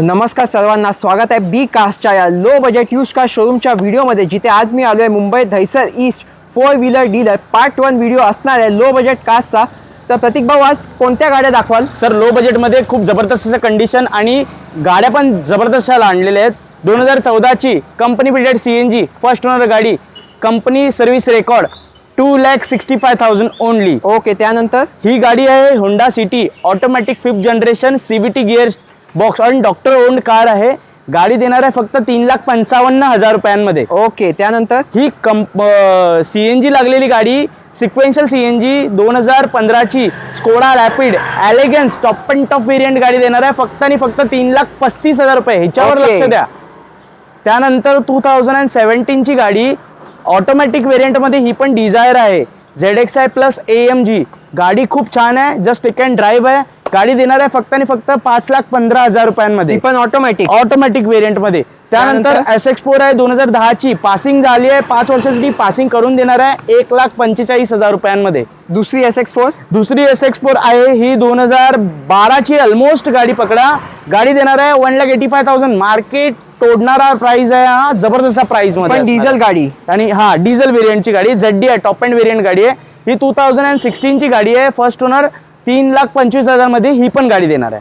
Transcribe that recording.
नमस्कार सर्वांना, स्वागत आहे बी कास्टच्या या लो बजेट यूज कार शोरूमच्या व्हिडिओमध्ये, जिथे आज मी आलो आहे Mumbai Dahisar east 4 wheeler dealer part 1 video असणार आहे लो बजेट कार्सचा। तर प्रतीक भाऊ, आज कोणत्या गाड्या दाखवाल? सर, लो बजेटमध्ये खूप जबरदस्त असं कंडिशन आणि गाड्या पण जबरदस्त आणलेल्या आहेत। 2014 ची company fitted CNG first owner गाडी, company service record 2,65,000 only. Okay, त्यानंतर ही गाडी आहे Honda City automatic 5th generation CVT gear box आणि डॉक्टर ओन्ड कार आहे। गाडी देणार आहे फक्त 3,55,000 रुपयांमध्ये। ओके, त्यानंतर ही CNG लागलेली गाडी सिक्वेन्शियल CNG 2015 ची Skoda rapid elegance top and top variant गाडी देणार आहे फक्त आणि फक्त 3,35,000 रुपये। ह्याच्यावर Okay. लक्ष द्या। त्यानंतर 2017 ची गाडी ऑटोमॅटिक वेरियंटमध्ये ही पण डिझायर आहे ZXi प्लस AMG। गाडी खूप छान आहे, जस्ट टेक अँड ड्राईव्ह आहे। गाडी देणार आहे फक्त आणि फक्त 5,15,000 रुपयांमध्ये, ती पण ऑटोमॅटिक वेरियंटमध्ये। त्यानंतर SX4 आहे 2010 ची, पासिंग झाली आहे, 5 वर्षासाठी पासिंग करून देणार आहे 1,45,000 रुपयांमध्ये। दुसरी SX4 दुसरी SX4 आहे ही 2012 ची, ऑलमोस्ट गाडी पकडा। गाडी देणार आहे 1,85,000, मार्केट तोडणारा प्राइस आहे हा, जबरदस्त प्राइस मध्ये। पण डिझेल गाडी आणि हा डिझेल वेरियंटची गाडी ZD आहे, टॉप अँड वेरियंट गाडी आहे। ही 2016 ची गाडी आहे, फर्स्ट ओनर 3,25,000 मध्ये ही पण गाडी देणार आहे।